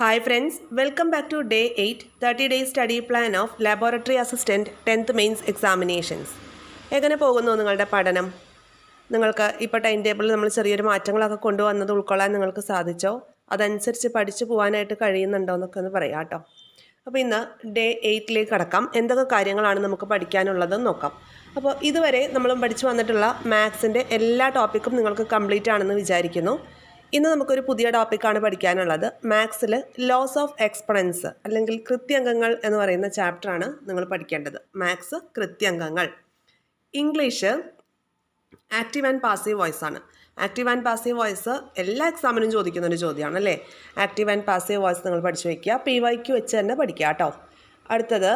Hi friends, welcome back to day 8, 30-day study plan of Laboratory Assistant 10th Mains Examinations. എങ്ങനെ പോകുന്നു നിങ്ങളുടെ പഠനം? നിങ്ങൾക്ക് ഇപ്പോൾ ടൈം ടേബിളിൽ നമ്മൾ ചെറിയൊരു മാറ്റങ്ങളൊക്കെ കൊണ്ടുവന്നത് ഉൾക്കൊള്ളാൻ നിങ്ങൾക്ക് സാധിച്ചോ? അതനുസരിച്ച് പഠിച്ചു പോകാനായിട്ട് കഴിയുന്നുണ്ടോ എന്നൊക്കെ ഒന്ന് പറയാം കേട്ടോ. അപ്പോൾ ഇന്ന് ഡേ 8ലേക്ക് കടക്കാം. എന്തൊക്കെ കാര്യങ്ങളാണ് നമുക്ക് പഠിക്കാനുള്ളതെന്ന് നോക്കാം. അപ്പോൾ ഇതുവരെ നമ്മൾ പഠിച്ചു വന്നിട്ടുള്ള മാത്സിൻ്റെ എല്ലാ ടോപ്പിക്കും നിങ്ങൾക്ക് കംപ്ലീറ്റ് ആണെന്ന് വിചാരിക്കുന്നു. ഇന്ന് നമുക്കൊരു പുതിയ ടോപ്പിക്കാണ് പഠിക്കാനുള്ളത്. മാത്സിൽ ലോസ് ഓഫ് എക്സ്പൊണൻസ് അല്ലെങ്കിൽ കൃത്യംഗങ്ങൾ എന്ന് പറയുന്ന ചാപ്റ്ററാണ് നിങ്ങൾ പഠിക്കേണ്ടത്. മാത്സ് കൃത്യംഗങ്ങൾ. English active and passive voice ആണ്. ആക്റ്റീവ് ആൻഡ് പാസീവ് വോയിസ് എല്ലാ എക്സാമിനും ചോദിക്കുന്ന ഒരു ചോദ്യമാണ് അല്ലേ. ആക്റ്റീവ് ആൻഡ് പാസീവ് വോയിസ് നിങ്ങൾ പഠിച്ചു വയ്ക്കുക. PYQ വെച്ച് തന്നെ പഠിക്കുക കേട്ടോ. അടുത്തത്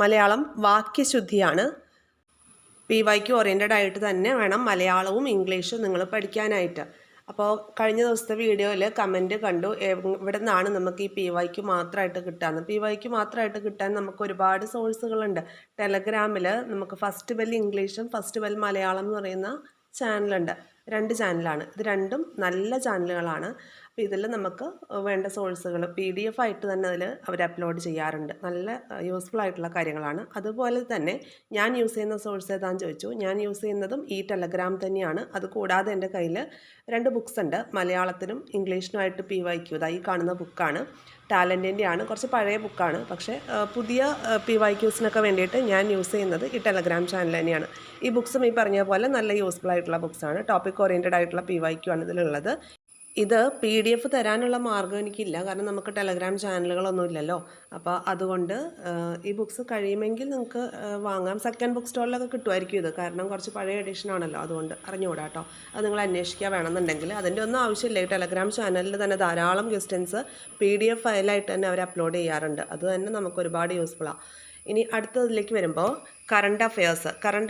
മലയാളം വാക്യശുദ്ധിയാണ്. PYQ ഓറിയൻറ്റഡ് ആയിട്ട് തന്നെ വേണം മലയാളവും ഇംഗ്ലീഷും നിങ്ങൾ പഠിക്കാനായിട്ട്. അപ്പോൾ കഴിഞ്ഞ ദിവസത്തെ വീഡിയോയിൽ കമൻറ്റ് കണ്ടു ഇവിടെ നിന്നാണ് നമുക്ക് ഈ PYQ മാത്രമായിട്ട് കിട്ടാമെന്ന്. PYQ മാത്രമായിട്ട് കിട്ടാൻ നമുക്ക് ഒരുപാട് സോഴ്സുകളുണ്ട്. ടെലഗ്രാമിൽ നമുക്ക് ഫസ്റ്റ് ബെൽ ഇംഗ്ലീഷും ഫസ്റ്റ് ബെൽ മലയാളം എന്ന് പറയുന്ന ചാനലുണ്ട്. 2 ചാനലാണ്. ഇത് രണ്ടും നല്ല ചാനലുകളാണ്. അപ്പോൾ ഇതിൽ നമുക്ക് വേണ്ട സോഴ്സുകൾ PDF ആയിട്ട് തന്നെ അതിൽ അവർ അപ്ലോഡ് ചെയ്യാറുണ്ട്. നല്ല യൂസ്ഫുൾ ആയിട്ടുള്ള കാര്യങ്ങളാണ്. അതുപോലെ തന്നെ ഞാൻ യൂസ് ചെയ്യുന്ന സോഴ്സ് ഏതാണെന്ന് ചോദിച്ചു. ഞാൻ യൂസ് ചെയ്യുന്നതും ഈ ടെലഗ്രാം തന്നെയാണ്. അതുകൂടാതെ എൻ്റെ കയ്യിൽ 2 ബുക്സ് ഉണ്ട്. മലയാളത്തിനും ഇംഗ്ലീഷിനുമായിട്ട് PYQ. ഈ കാണുന്ന ബുക്കാണ്. ടാലൻറ്റിൻ്റെയാണ്. കുറച്ച് പഴയ ബുക്കാണ്. പക്ഷേ പുതിയ PYQസിനൊക്കെ വേണ്ടിയിട്ട് ഞാൻ യൂസ് ചെയ്യുന്നത് ഈ ടെലഗ്രാം ചാനൽ തന്നെയാണ്. ഈ ബുക്സും ഈ പറഞ്ഞ പോലെ നല്ല യൂസ്ഫുൾ ആയിട്ടുള്ള ബുക്സാണ്. ടോപ്പിക് ഓറിയൻറ്റഡ് ആയിട്ടുള്ള PYQ ആണ് ഇതിലുള്ളത്. ഇത് PDF തരാനുള്ള മാർഗ്ഗം എനിക്കില്ല. കാരണം നമുക്ക് ടെലഗ്രാം ചാനലുകളൊന്നും ഇല്ലല്ലോ. അപ്പോൾ അതുകൊണ്ട് ഈ ബുക്സ് കഴിയുമെങ്കിൽ നിങ്ങൾക്ക് വാങ്ങാം. സെക്കൻഡ് ബുക്ക് സ്റ്റോറിലൊക്കെ കിട്ടുമായിരിക്കും ഇത്. കാരണം കുറച്ച് പഴയ എഡിഷൻ ആണല്ലോ. അതുകൊണ്ട് അറിഞ്ഞുകൂടാ കേട്ടോ. അത് നിങ്ങൾ അന്വേഷിക്കുക വേണമെന്നുണ്ടെങ്കിൽ. അതിൻ്റെ ഒന്നും ആവശ്യമില്ല. ഈ ടെലഗ്രാം ചാനലിൽ തന്നെ ധാരാളം ക്വസ്റ്റ്യൻസ് PDF ഫയലായിട്ട് തന്നെ അവർ അപ്ലോഡ് ചെയ്യാറുണ്ട്. അത് തന്നെ നമുക്ക് ഒരുപാട് യൂസ്ഫുള്ളാണ്. ഇനി അടുത്തതിലേക്ക് വരുമ്പോൾ കറണ്ട്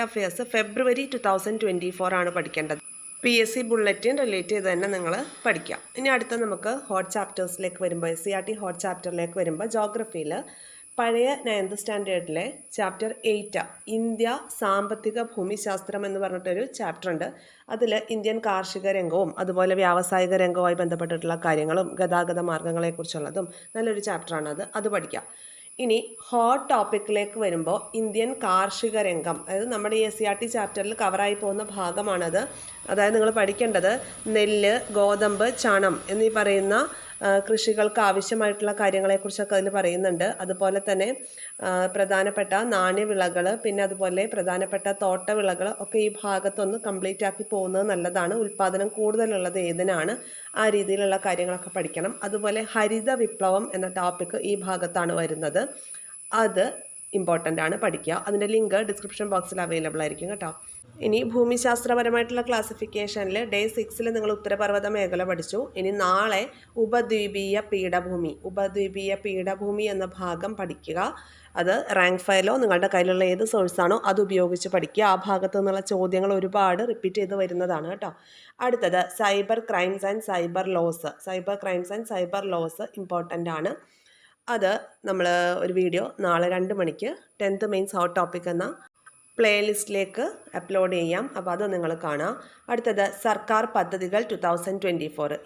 അഫെയർസ് ഫെബ്രുവരി 2024 ആണ് പഠിക്കേണ്ടത്. PSC ബുള്ളറ്റിൻ റിലേറ്റ് ചെയ്ത് തന്നെ നിങ്ങൾ പഠിക്കാം. ഇനി അടുത്ത നമുക്ക് ഹോട്ട് ചാപ്റ്റേഴ്സിലേക്ക് വരുമ്പോൾ SCERT ഹോട്ട് ചാപ്റ്ററിലേക്ക് വരുമ്പോൾ ജോഗ്രഫിയിൽ പഴയ 9th സ്റ്റാൻഡേർഡിലെ ചാപ്റ്റർ 8 ഇന്ത്യ സാമ്പത്തിക ഭൂമിശാസ്ത്രം എന്ന് പറഞ്ഞിട്ടൊരു ചാപ്റ്റർ ഉണ്ട്. അതിൽ ഇന്ത്യൻ കാർഷിക രംഗവും അതുപോലെ വ്യാവസായിക രംഗവുമായി ബന്ധപ്പെട്ടിട്ടുള്ള കാര്യങ്ങളും ഗതാഗത മാർഗ്ഗങ്ങളെക്കുറിച്ചുള്ളതും നല്ലൊരു ചാപ്റ്ററാണത്. അത് പഠിക്കാം. ഇനി ഹോട്ട് ടോപ്പിക്കിലേക്ക് വരുമ്പോൾ ഇന്ത്യൻ കാർഷിക രംഗം, അതായത് നമ്മുടെ ഈ SCERT ചാപ്റ്ററിൽ കവറായി പോകുന്ന ഭാഗമാണത്. അതായത് നിങ്ങൾ പഠിക്കേണ്ടത് നെല്ല്, ഗോതമ്പ്, ചണം എന്നീ പറയുന്ന കൃഷികൾക്ക് ആവശ്യമായിട്ടുള്ള കാര്യങ്ങളെക്കുറിച്ചൊക്കെ അതിൽ പറയുന്നുണ്ട്. അതുപോലെ തന്നെ പ്രധാനപ്പെട്ട നാണ്യവിളകൾ, പിന്നെ അതുപോലെ പ്രധാനപ്പെട്ട തോട്ടവിളകൾ ഒക്കെ ഈ ഭാഗത്തൊന്ന് കംപ്ലീറ്റ് ആക്കി പോകുന്നത് നല്ലതാണ്. ഉൽപ്പാദനം കൂടുതലുള്ളത് ഏതിനാണ്, ആ രീതിയിലുള്ള കാര്യങ്ങളൊക്കെ പഠിക്കണം. അതുപോലെ ഹരിത വിപ്ലവം എന്ന ടോപ്പിക്ക് ഈ ഭാഗത്താണ് വരുന്നത്. അത് ഇമ്പോർട്ടൻ്റ് ആണ്, പഠിക്കുക. അതിൻ്റെ ലിങ്ക് ഡിസ്ക്രിപ്ഷൻ ബോക്സിൽ അവൈലബിൾ ആയിരിക്കും കേട്ടോ. ഇനി ഭൂമിശാസ്ത്രപരമായിട്ടുള്ള ക്ലാസിഫിക്കേഷനിൽ ഡേ 6 നിങ്ങൾ ഉത്തരപർവ്വത മേഖല പഠിച്ചു. ഇനി നാളെ ഉപദ്വീപീയ പീഠഭൂമി എന്ന ഭാഗം പഠിക്കുക. അത് റാങ്ക് ഫയലോ നിങ്ങളുടെ കയ്യിലുള്ള ഏത് സോഴ്സാണോ അത് ഉപയോഗിച്ച് പഠിക്കുക. ആ ഭാഗത്തു നിന്നുള്ള ചോദ്യങ്ങൾ ഒരുപാട് റിപ്പീറ്റ് ചെയ്ത് വരുന്നതാണ് കേട്ടോ. അടുത്തത് cyber crimes and cyber laws important ആണ്. അത് നമ്മൾ ഒരു വീഡിയോ നാളെ 2 മണിക്ക് 10th മെയിൻസ് ഹോട്ട് ടോപ്പിക് എന്ന പ്ലേലിസ്റ്റിലേക്ക് അപ്ലോഡ് ചെയ്യാം. അപ്പോൾ അത് നിങ്ങൾ കാണാം. അടുത്തത് സർക്കാർ പദ്ധതികൾ 2024.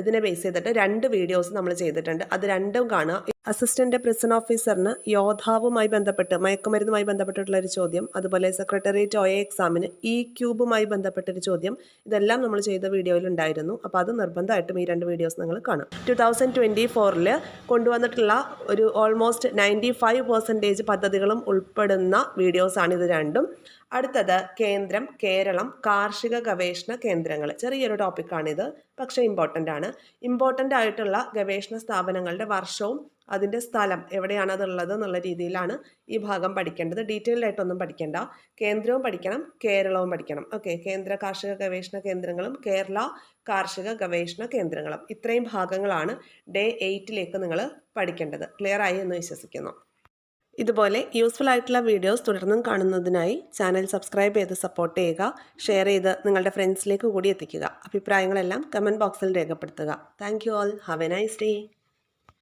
ഇതിനെ ബേസ് ചെയ്തിട്ട് 2 വീഡിയോസ് നമ്മൾ ചെയ്തിട്ടുണ്ട്. അത് രണ്ടും കാണുക. അസിസ്റ്റന്റ് പ്രിസൺ ഓഫീസറിന് യോദ്ധാവുമായി ബന്ധപ്പെട്ട് മയക്കുമരുന്നുമായി ബന്ധപ്പെട്ടിട്ടുള്ള ഒരു ചോദ്യം, അതുപോലെ സെക്രട്ടേറിയറ്റ് OA എക്സാമിന് ക്യൂബുമായി ബന്ധപ്പെട്ടൊരു ചോദ്യം, ഇതെല്ലാം നമ്മൾ ചെയ്ത വീഡിയോയിൽ ഉണ്ടായിരുന്നു. അപ്പോൾ അത് നിർബന്ധമായിട്ടും ഈ 2 വീഡിയോസ് നിങ്ങൾ കാണും. 2024 കൊണ്ടുവന്നിട്ടുള്ള ഒരു ഓൾമോസ്റ്റ് 95% പദ്ധതികളും ഉൾപ്പെടുന്ന വീഡിയോസാണ് ഇത് രണ്ടും. അടുത്തത് കേരളം കാർഷിക ഗവേഷണ കേന്ദ്രങ്ങൾ. ചെറിയൊരു ടോപ്പിക്കാണിത്, പക്ഷേ ഇമ്പോർട്ടൻ്റ് ആണ്. ഇമ്പോർട്ടൻ്റ് ആയിട്ടുള്ള ഗവേഷണ സ്ഥാപനങ്ങളുടെ വർഷവും അതിൻ്റെ സ്ഥലം എവിടെയാണ് അതുള്ളത് എന്നുള്ള രീതിയിലാണ് ഈ ഭാഗം പഠിക്കേണ്ടത്. ഡീറ്റെയിൽഡ് ആയിട്ടൊന്നും പഠിക്കേണ്ട. കേന്ദ്രവും പഠിക്കണം, കേരളവും പഠിക്കണം. ഓക്കെ, കേന്ദ്ര കാർഷിക ഗവേഷണ കേന്ദ്രങ്ങളും കേരള കാർഷിക ഗവേഷണ കേന്ദ്രങ്ങളും, ഇത്രയും ഭാഗങ്ങളാണ് ഡേ 8ലേക്ക് നിങ്ങൾ പഠിക്കേണ്ടത്. ക്ലിയർ ആയി എന്ന് വിശ്വസിക്കുന്നു. ഇതുപോലെ യൂസ്ഫുൾ ആയിട്ടുള്ള വീഡിയോസ് തുടർന്നും കാണുന്നതിനായി ചാനൽ സബ്സ്ക്രൈബ് ചെയ്ത് സപ്പോർട്ട് ചെയ്യുക. ഷെയർ ചെയ്ത് നിങ്ങളുടെ ഫ്രണ്ട്സിലേക്ക് കൂടി എത്തിക്കുക. അഭിപ്രായങ്ങളെല്ലാം കമൻറ്റ് ബോക്സിൽ രേഖപ്പെടുത്തുക. Thank you all. Have A nice day.